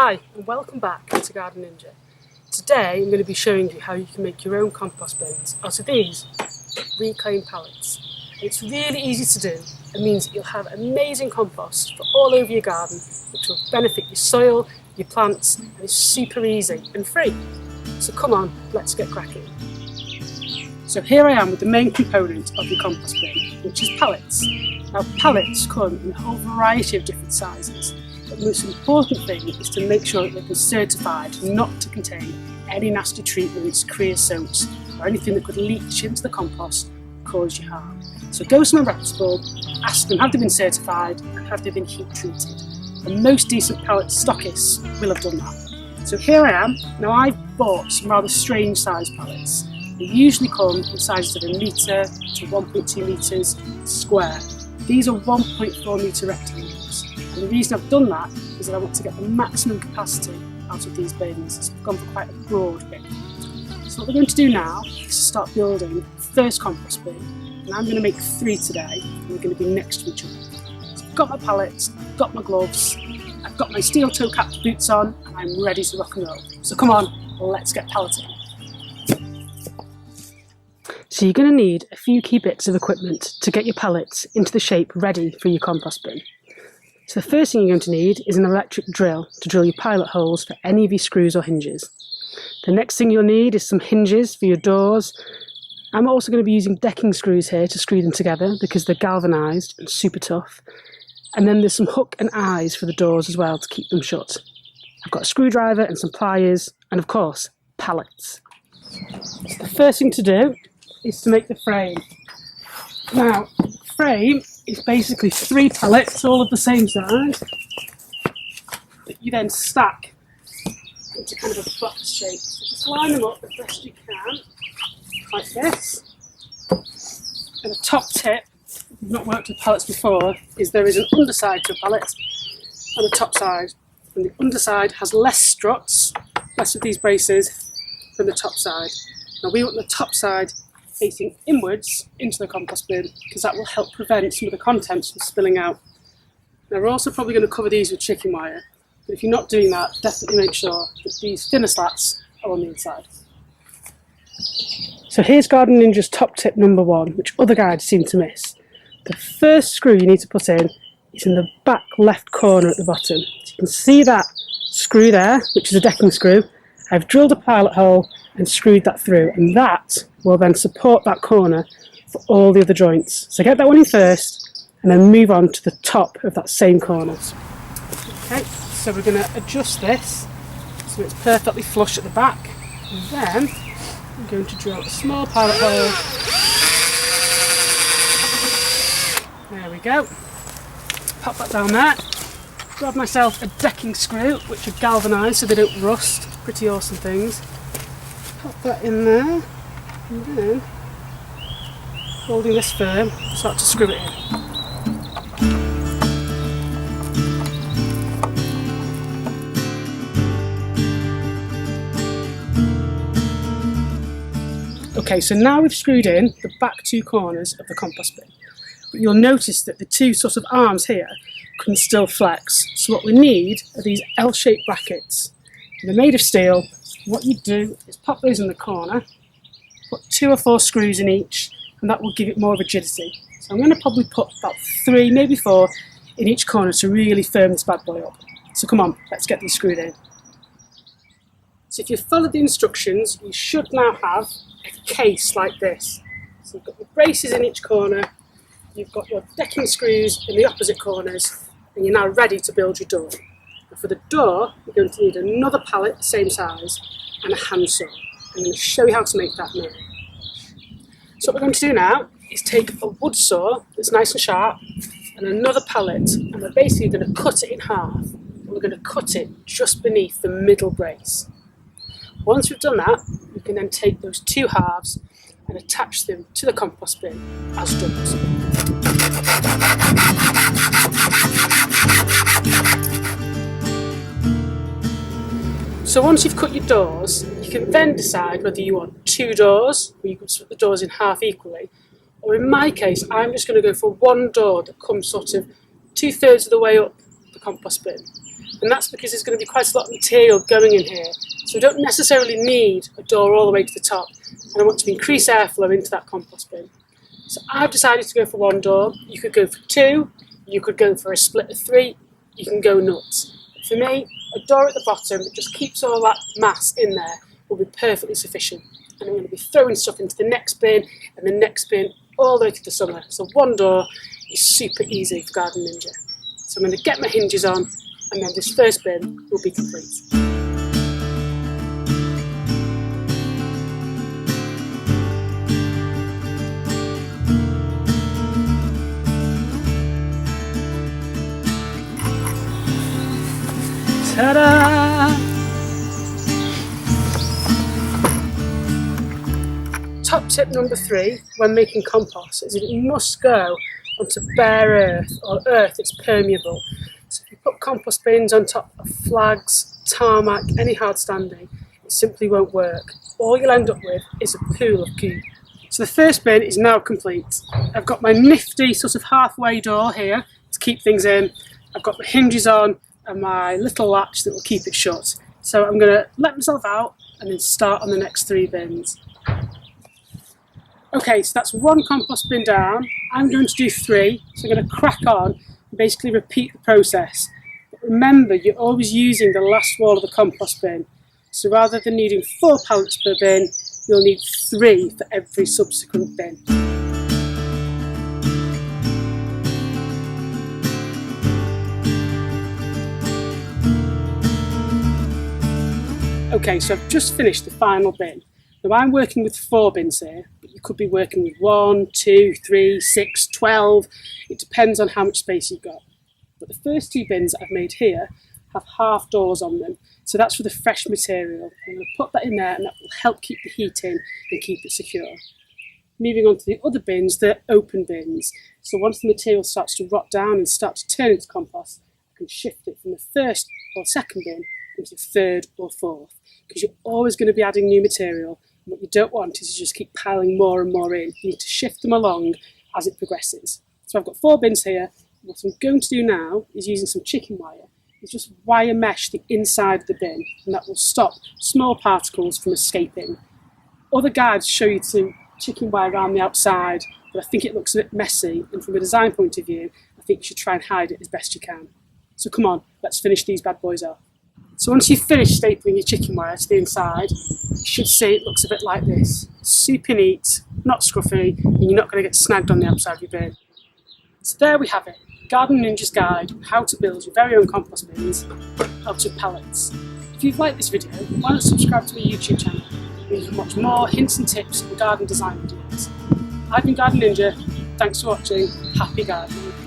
Hi and welcome back to Garden Ninja. Today I'm going to be showing you how you can make your own compost bins out of these reclaimed pallets. It's really easy to do. It means that you'll have amazing compost for all over your garden, which will benefit your soil, your plants, and it's super easy and free. So come on, let's get cracking. So here I am with the main component of your compost bin, which is pallets. Now pallets come in a whole variety of different sizes. But the most important thing is to make sure that they've been certified not to contain any nasty treatments, creosotes, or anything that could leach into the compost and cause you harm. So go somewhere reputable, ask them have they been certified and have they been heat treated. And most decent pallet stockists will have done that. So here I am. Now I've bought some rather strange size pallets. They usually come in sizes of 1 metre to 1.2 metres square. These are 1.4 metre rectangles. And the reason I've done that is that I want to get the maximum capacity out of these bins. So I've gone for quite a broad bin. So what we're going to do now is start building the first compost bin. And I'm going to make 3 today, and they're going to be next to each other. So I've got my pallets, I've got my gloves, I've got my steel toe capped boots on, and I'm ready to rock and roll. So come on, let's get palleting. So you're going to need a few key bits of equipment to get your pallets into the shape ready for your compost bin. So the first thing you're going to need is an electric drill to drill your pilot holes for any of your screws or hinges. The next thing you'll need is some hinges for your doors. I'm also going to be using decking screws here to screw them together because they're galvanised and super tough. And then there's some hook and eyes for the doors as well to keep them shut. I've got a screwdriver and some pliers and of course pallets. So the first thing to do is to make the frame. Now, the frame is basically 3 pallets, all of the same size, that you then stack into kind of a box shape. So just line them up as best you can, like this. And the top tip, if you've not worked with pallets before, is there is an underside to a pallet and a top side. And the underside has less struts, less of these braces, than the top side. Now we want the top side facing inwards into the compost bin because that will help prevent some of the contents from spilling out. Now we're also probably going to cover these with chicken wire, but if you're not doing that, definitely make sure that these thinner slats are on the inside. So here's Garden Ninja's top tip number 1, which other guides seem to miss. The first screw you need to put in is in the back left corner at the bottom. So you can see that screw there, which is a decking screw. I've drilled a pilot hole and screwed that through, and that will then support that corner for all the other joints. So get that one in first and then move on to the top of that same corner. Okay, so we're going to adjust this so it's perfectly flush at the back, and then I'm going to drill a small pilot hole. There we go. Pop that down there. Grab myself a decking screw, which are galvanised so they don't rust. Pretty awesome things. Pop that in there, and then, holding this firm, start to screw it in. Okay, so now we've screwed in the back 2 corners of the compost bin. But you'll notice that the 2 sort of arms here can still flex. So what we need are these L-shaped brackets. They're made of steel. What you do is pop those in the corner, put 2 or 4 screws in each, and that will give it more rigidity. So I'm going to probably put about 3, maybe 4 in each corner to really firm this bad boy up. So come on, let's get these screwed in. So if you've followed the instructions, you should now have a case like this. So you've got the braces in each corner, you've got your decking screws in the opposite corners, and you're now ready to build your door. And for the door, you're going to need another pallet the same size and a handsaw. I'm going to show you how to make that now. So what we're going to do now is take a wood saw that's nice and sharp and another pallet, and we're basically going to cut it in half. And we're going to cut it just beneath the middle brace. Once we've done that, we can then take those 2 halves and attach them to the compost bin as doors. So once you've cut your doors, you can then decide whether you want 2 doors, or you can split the doors in half equally, or in my case, I'm just going to go for 1 door that comes sort of 2/3 of the way up the compost bin. and that's because there's going to be quite a lot of material going in here. So we don't necessarily need a door all the way to the top, and I want to increase airflow into that compost bin. So I've decided to go for 1 door. You could go for 2, you could go for a split of 3, you can go nuts. For me, a door at the bottom that just keeps all that mass in there will be perfectly sufficient. And I'm going to be throwing stuff into the next bin and the next bin all the way to the summer. So 1 door is super easy for Garden Ninja. So I'm going to get my hinges on, and then this first bin will be complete. Ta-da! Top tip number 3 when making compost is that it must go onto bare earth or earth that's permeable. So if you put compost bins on top of flags, tarmac, any hard standing, it simply won't work. All you'll end up with is a pool of goo. So the first bin is now complete. I've got my nifty sort of halfway door here to keep things in. I've got my hinges on and my little latch that will keep it shut. So I'm going to let myself out and then start on the next 3 bins. Okay, so that's 1 compost bin down. I'm going to do 3, so I'm going to crack on and basically repeat the process. But remember, you're always using the last wall of the compost bin. So rather than needing 4 pallets per bin, you'll need 3 for every subsequent bin. Okay, so I've just finished the final bin. Now I'm working with 4 bins here, but you could be working with 1, 2, 3, 6, 12. It depends on how much space you've got. But the first 2 bins that I've made here have half doors on them. So that's for the fresh material. I'm going to put that in there, and that will help keep the heat in and keep it secure. Moving on to the other bins, they're open bins. So once the material starts to rot down and start to turn into compost, I can shift it from the first or second bin into the 3rd or 4th, because you're always going to be adding new material. And what you don't want is to just keep piling more and more in. You need to shift them along as it progresses. So I've got 4 bins here. What I'm going to do now is, using some chicken wire, is just wire mesh the inside of the bin, and that will stop small particles from escaping. Other guides show you to chicken wire around the outside, but I think it looks a bit messy, and from a design point of view, I think you should try and hide it as best you can. So come on, let's finish these bad boys off. So once you've finished stapling your chicken wire to the inside, you should see it looks a bit like this. Super neat, not scruffy, and you're not going to get snagged on the outside of your bin. So there we have it, Garden Ninja's guide on how to build your very own compost bins out of pallets. If you've liked this video, why not subscribe to my YouTube channel, where you can watch more hints and tips and garden design videos. I've been Garden Ninja, thanks for watching, happy gardening.